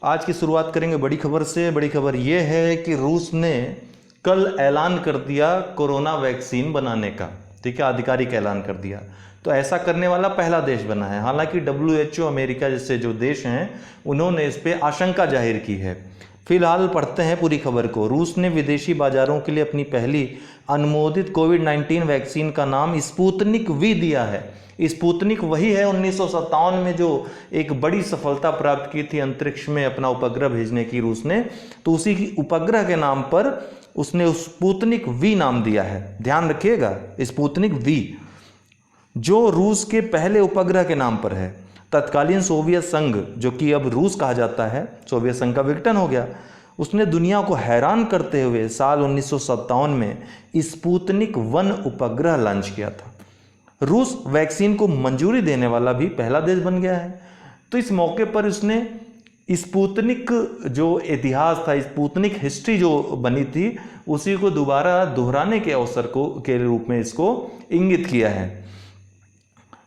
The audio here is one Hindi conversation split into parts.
आज की शुरुआत करेंगे बड़ी खबर से। बड़ी खबर यह है कि रूस ने कल ऐलान कर दिया कोरोना वैक्सीन बनाने का। ठीक है, आधिकारिक ऐलान कर दिया। तो ऐसा करने वाला पहला देश बना है। हालांकि WHO, अमेरिका जैसे जो देश हैं उन्होंने इस पर आशंका जाहिर की है। फिलहाल पढ़ते हैं पूरी खबर को। रूस ने विदेशी बाजारों के लिए अपनी पहली अनुमोदित कोविड-19 वैक्सीन का नाम स्पुतनिक वी दिया है। स्पुतनिक वही है 1957 में जो एक बड़ी सफलता प्राप्त की थी अंतरिक्ष में अपना उपग्रह भेजने की रूस ने। तो उसी की उपग्रह के नाम पर उसने स्पुतनिक वी नाम दिया है। ध्यान रखिएगा, स्पुतनिक वी जो रूस के पहले उपग्रह के नाम पर है। तत्कालीन सोवियत संघ, जो कि अब रूस कहा जाता है, सोवियत संघ का विघटन हो गया, उसने दुनिया को हैरान करते हुए साल 1957 में स्पुतनिक 1 उपग्रह लॉन्च किया था। रूस वैक्सीन को मंजूरी देने वाला भी पहला देश बन गया है। तो इस मौके पर उसने स्पुतनिक जो इतिहास था, स्पुतनिक हिस्ट्री जो बनी थी, उसी को दोबारा दोहराने के अवसर को के रूप में इसको इंगित किया है।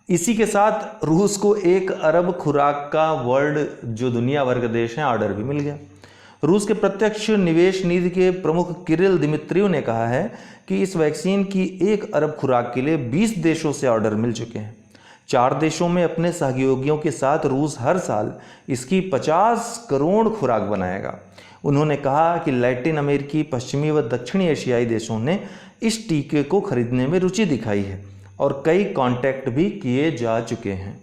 इसी के साथ रूस को 1 अरब खुराक का वर्ल्ड जो दुनिया भर के देश हैं ऑर्डर भी मिल गया। रूस के प्रत्यक्ष निवेश नीति के प्रमुख किरिल दिमित्रियो ने कहा है कि इस वैक्सीन की 1 अरब खुराक के लिए 20 देशों से ऑर्डर मिल चुके हैं। 4 देशों में अपने सहयोगियों के साथ रूस हर साल इसकी 50 करोड़ खुराक बनाएगा। उन्होंने कहा कि लैटिन अमेरिकी, पश्चिमी व दक्षिणी एशियाई देशों ने इस टीके को खरीदने में रुचि दिखाई है और कई कॉन्टैक्ट भी किए जा चुके हैं।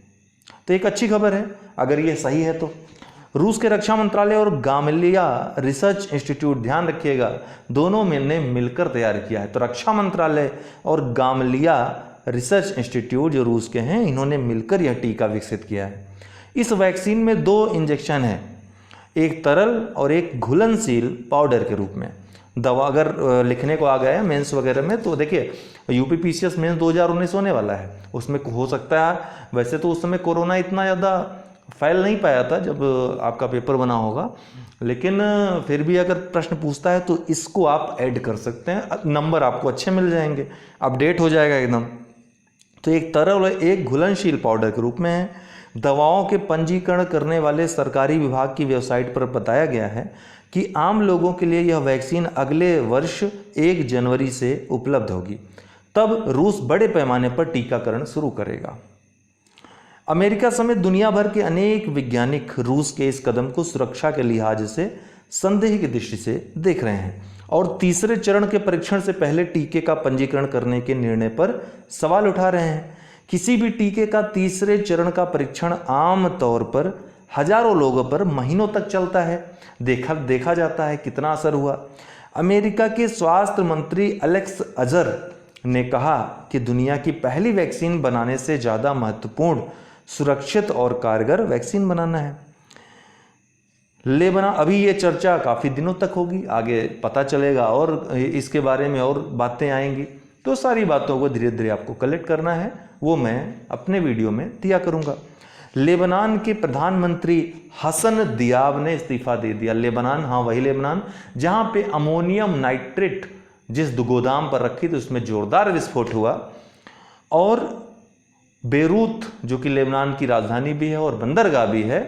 तो एक अच्छी खबर है अगर ये सही है तो। रूस के रक्षा मंत्रालय और गामलिया रिसर्च इंस्टीट्यूट, ध्यान रखिएगा, दोनों ने मिलकर तैयार किया है। तो रक्षा मंत्रालय और गामलिया रिसर्च इंस्टीट्यूट जो रूस के हैं, इन्होंने मिलकर यह टीका विकसित किया है। इस वैक्सीन में 2 इंजेक्शन हैं, एक तरल और एक घुलनशील पाउडर के रूप में। दवा अगर लिखने को आ गया है मेंस वगैरह में, तो देखिए UPPCS मेंस 2019 होने वाला है, उसमें हो सकता है, वैसे तो उस समय कोरोना इतना ज़्यादा फैल नहीं पाया था जब आपका पेपर बना होगा, लेकिन फिर भी अगर प्रश्न पूछता है तो इसको आप ऐड कर सकते हैं, नंबर आपको अच्छे मिल जाएंगे, अपडेट हो जाएगा एकदम। तो एक तरल और एक घुलनशील पाउडर के रूप में है। दवाओं के पंजीकरण करने वाले सरकारी विभाग की वेबसाइट पर बताया गया है कि आम लोगों के लिए यह वैक्सीन अगले वर्ष 1 जनवरी से उपलब्ध होगी। तब रूस बड़े पैमाने पर टीकाकरण शुरू करेगा। अमेरिका समेत दुनिया भर के अनेक वैज्ञानिक रूस के इस कदम को सुरक्षा के लिहाज से संदेह की दृष्टि से देख रहे हैं और तीसरे चरण के परीक्षण से पहले टीके का पंजीकरण करने के निर्णय पर सवाल उठा रहे हैं। किसी भी टीके का तीसरे चरण का परीक्षण आम तौर पर हजारों लोगों पर महीनों तक चलता है। देखा जाता है कितना असर हुआ। अमेरिका के स्वास्थ्य मंत्री एलेक्स अजर ने कहा कि दुनिया की पहली वैक्सीन बनाने से ज़्यादा महत्वपूर्ण सुरक्षित और कारगर वैक्सीन बनाना है। लेबनान, अभी ये चर्चा काफ़ी दिनों तक होगी, आगे पता चलेगा और इसके बारे में और बातें आएंगी। तो सारी बातों को धीरे धीरे आपको कलेक्ट करना है, वो मैं अपने वीडियो में दिया करूँगा। लेबनान के प्रधानमंत्री हसन दियाब ने इस्तीफा दे दिया। लेबनान, हाँ वही लेबनान जहाँ पे अमोनियम नाइट्रेट जिस गोदाम पर रखी थी उसमें जोरदार विस्फोट हुआ और बेरूत जो कि लेबनान की राजधानी भी है और बंदरगाह भी है,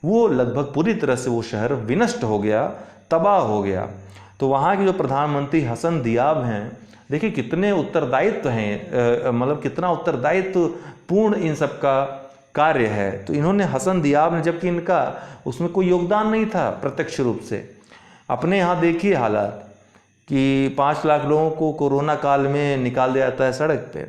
वो लगभग पूरी तरह से वो शहर विनष्ट हो गया, तबाह हो गया। तो वहाँ के जो प्रधानमंत्री हसन दियाब हैं, देखिए कितने उत्तरदायित्व हैं, मतलब कितना उत्तरदायित्व पूर्ण इन सब का कार्य है। तो इन्होंने हसन दियाब ने, जबकि इनका उसमें कोई योगदान नहीं था प्रत्यक्ष रूप से, अपने यहाँ देखिए हालात कि 5 लाख लोगों को कोरोना काल में निकाल दिया जाता है सड़क पे।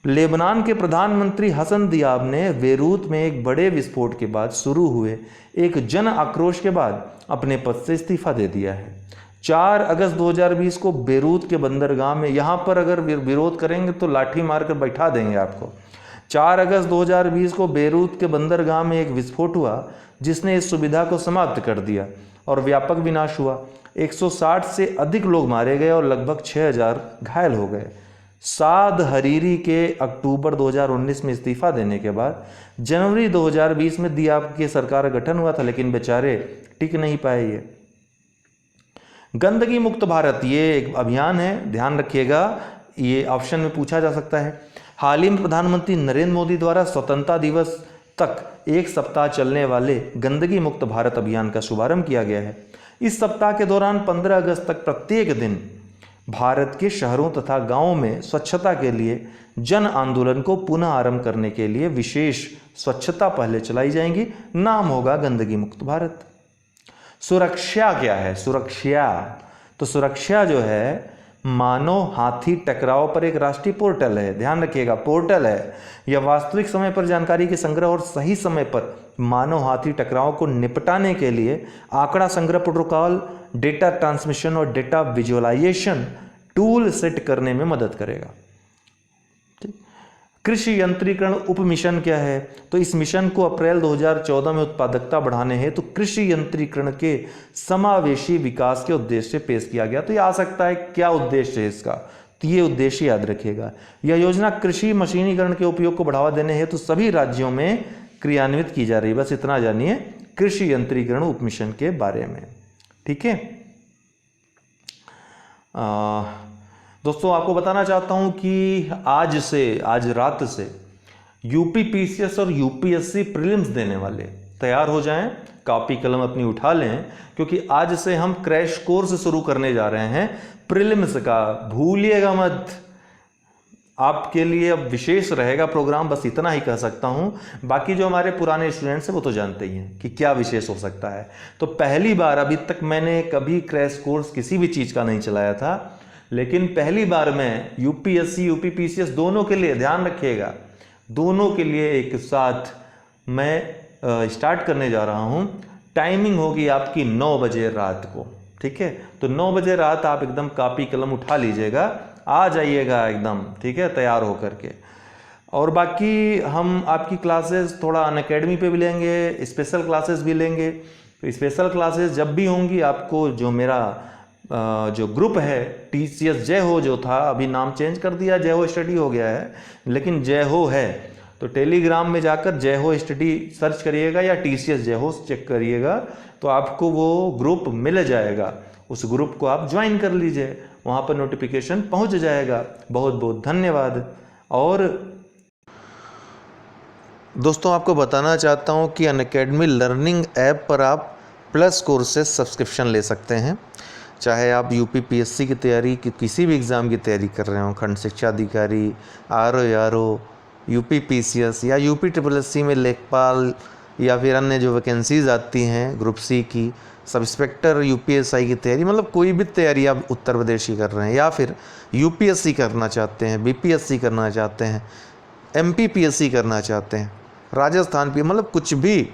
लेबनान के प्रधानमंत्री हसन दियाब ने बेरूत में एक बड़े विस्फोट के बाद शुरू हुए एक जन आक्रोश के बाद अपने पद से इस्तीफा दे दिया है। 4 अगस्त 2020 को बेरूत के बंदरगाह में, यहाँ पर अगर विरोध करेंगे तो लाठी मारकर बैठा देंगे आपको। 4 अगस्त 2020 को बेरूत के बंदरगाह में एक विस्फोट हुआ जिसने इस सुविधा को समाप्त कर दिया और व्यापक विनाश हुआ। 160 से अधिक लोग मारे गए और लगभग 6000 घायल हो गए। साद हरीरी के अक्टूबर 2019 में इस्तीफा देने के बाद जनवरी 2020 में दियाब की सरकार का गठन हुआ था, लेकिन बेचारे टिक नहीं पाए। ये गंदगी मुक्त भारत, ये एक अभियान है, ध्यान रखिएगा, ये ऑप्शन में पूछा जा सकता है। हाल ही में प्रधानमंत्री नरेंद्र मोदी द्वारा स्वतंत्रता दिवस तक एक सप्ताह चलने वाले गंदगी मुक्त भारत अभियान का शुभारंभ किया गया है। इस सप्ताह के दौरान 15 अगस्त तक प्रत्येक दिन भारत के शहरों तथा गांवों में स्वच्छता के लिए जन आंदोलन को पुनः आरंभ करने के लिए विशेष स्वच्छता पहले चलाई जाएंगी। नाम होगा गंदगी मुक्त भारत। सुरक्षा क्या है? सुरक्षा तो सुरक्षा जो है मानव हाथी टकराव पर एक राष्ट्रीय पोर्टल है। ध्यान रखिएगा, पोर्टल है। यह वास्तविक समय पर जानकारी के संग्रह और सही समय पर मानव हाथी टकराव को निपटाने के लिए आंकड़ा संग्रह प्रोटोकॉल, डेटा ट्रांसमिशन और डेटा विजुअलाइजेशन टूल सेट करने में मदद करेगा। कृषि यंत्रीकरण उप मिशन क्या है? तो इस मिशन को अप्रैल 2014 में उत्पादकता बढ़ाने हेतु तो कृषि यंत्रीकरण के समावेशी विकास के उद्देश्य से पेश किया गया। तो ये आ सकता है क्या उद्देश्य है इसका, तो ये उद्देश्य याद रखिएगा। यह योजना कृषि मशीनीकरण के उपयोग को बढ़ावा देने हेतु तो सभी राज्यों में क्रियान्वित की जा रही है। बस इतना जानिए कृषि यंत्रीकरण उप मिशन के बारे में। ठीक है दोस्तों, आपको बताना चाहता हूं कि आज रात से यूपीपीसीएस और यूपीएससी प्रीलिम्स देने वाले तैयार हो जाएं, कॉपी कलम अपनी उठा लें, क्योंकि आज से हम क्रैश कोर्स शुरू करने जा रहे हैं प्रीलिम्स का। भूलिएगा मत, आपके लिए अब विशेष रहेगा प्रोग्राम, बस इतना ही कह सकता हूं। बाकी जो हमारे पुराने स्टूडेंट्स हैं वो तो जानते ही हैं कि क्या विशेष हो सकता है। तो पहली बार, अभी तक मैंने कभी क्रैश कोर्स किसी भी चीज़ का नहीं चलाया था, लेकिन पहली बार मैं यूपीएससी यूपीपीसीएस दोनों के लिए, ध्यान रखिएगा, दोनों के लिए एक साथ मैं स्टार्ट करने जा रहा हूं। टाइमिंग होगी आपकी 9 बजे रात को। ठीक है, तो 9 बजे रात आप एकदम कॉपी कलम उठा लीजिएगा, आ जाइएगा एकदम, ठीक है, तैयार होकर के। और बाकी हम आपकी क्लासेस थोड़ा अनअकैडमी पे भी लेंगे, स्पेशल क्लासेस भी लेंगे। तो स्पेशल क्लासेस जब भी होंगी, आपको जो मेरा जो ग्रुप है टीसीएस जय हो जो था, अभी नाम चेंज कर दिया, जय हो स्टडी हो गया है, लेकिन जय हो है, तो टेलीग्राम में जाकर जय हो स्टडी सर्च करिएगा या टीसीएस जय हो चेक करिएगा, तो आपको वो ग्रुप मिल जाएगा। उस ग्रुप को आप ज्वाइन कर लीजिए, वहाँ पर नोटिफिकेशन पहुँच जाएगा। बहुत बहुत धन्यवाद। और दोस्तों, आपको बताना चाहता हूँ कि अनअकैडमी लर्निंग ऐप पर आप प्लस कोर्सेज सब्सक्रिप्शन ले सकते हैं। चाहे आप यूपीपीएससी की तैयारी की किसी भी एग्ज़ाम की तैयारी कर रहे हो, खंड शिक्षा अधिकारी, आरओ, यूपीपीसीएस या यूपीट्रिपलएससी में लेखपाल या फिर अन्य जो वैकेंसीज आती हैं ग्रुप सी की, सब इंस्पेक्टर यूपीएसआई की तैयारी, मतलब कोई भी तैयारी आप उत्तर प्रदेश की कर रहे हैं या फिर यूपीएससी करना चाहते हैं, बीपीएससी करना चाहते हैं, एमपीपीएससी करना चाहते हैं, राजस्थान पे, मतलब कुछ भी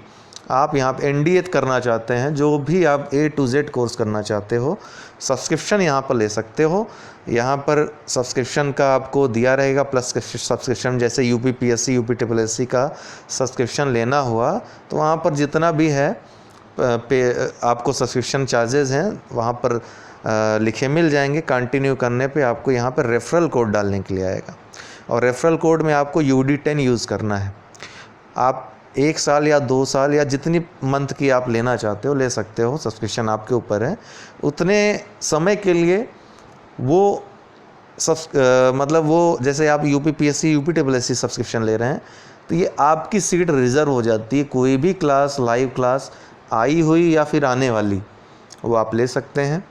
आप यहाँ पे एनडीए करना चाहते हैं, जो भी आप A to Z कोर्स करना चाहते हो, सब्सक्रिप्शन यहाँ पर ले सकते हो। यहाँ पर सब्सक्रिप्शन का आपको दिया रहेगा प्लस सब्सक्रिप्शन, जैसे यूपीपीएससी यूपीट्रिपलएससी का सब्सक्रिप्शन लेना हुआ तो वहाँ पर जितना भी है पे आपको सब्सक्रिप्शन चार्जेस हैं वहाँ पर लिखे मिल जाएंगे। कंटिन्यू करने पे आपको यहाँ पर रेफरल कोड डालने के लिए आएगा, और रेफरल कोड में आपको UD10 यूज़ करना है। आप 1 साल या 2 साल या जितनी मंथ की आप लेना चाहते हो ले सकते हो, सब्सक्रिप्शन आपके ऊपर है। उतने समय के लिए वो मतलब वो जैसे आप यूपीपीएससी यूपीट्रिपलएससी सब्सक्रिप्शन ले रहे हैं तो ये आपकी सीट रिज़र्व हो जाती है। कोई भी क्लास, लाइव क्लास आई हुई या फिर आने वाली, वो आप ले सकते हैं।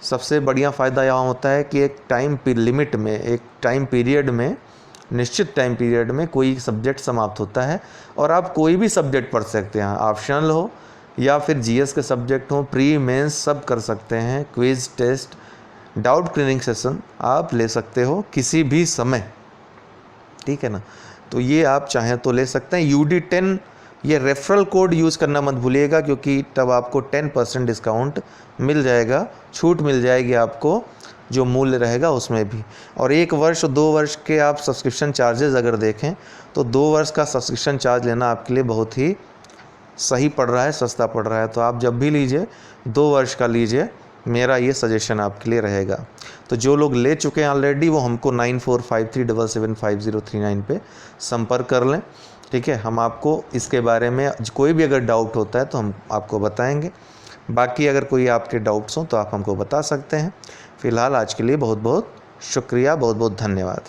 सबसे बढ़िया फ़ायदा यहाँ होता है कि एक टाइम लिमिट में, एक टाइम पीरियड में, निश्चित टाइम पीरियड में कोई सब्जेक्ट समाप्त होता है और आप कोई भी सब्जेक्ट पढ़ सकते हैं, ऑप्शनल हो या फिर जीएस के सब्जेक्ट हो, प्री मेंस सब कर सकते हैं। Quiz, test, doubt clearing session आप ले सकते हो किसी भी समय, ठीक है ना। तो ये आप चाहें तो ले सकते हैं। UD10 ये रेफरल कोड यूज़ करना मत भूलिएगा, क्योंकि तब आपको 10% डिस्काउंट मिल जाएगा, छूट मिल जाएगी आपको जो मूल्य रहेगा उसमें भी। और 1 वर्ष 2 वर्ष के आप सब्सक्रिप्शन चार्जेस अगर देखें तो 2 वर्ष का सब्सक्रिप्शन चार्ज लेना आपके लिए बहुत ही सही पड़ रहा है, सस्ता पड़ रहा है। तो आप जब भी लीजिए 2 वर्ष का लीजिए, मेरा ये सजेशन आपके लिए रहेगा। तो जो लोग ले चुके हैं ऑलरेडी वो हमको 9453775039 पे संपर्क कर लें, ठीक है। हम आपको इसके बारे में कोई भी अगर डाउट होता है तो हम आपको बताएंगे। बाकी अगर कोई आपके डाउट्स हों तो आप हमको बता सकते हैं। फ़िलहाल आज के लिए बहुत बहुत शुक्रिया, बहुत बहुत धन्यवाद।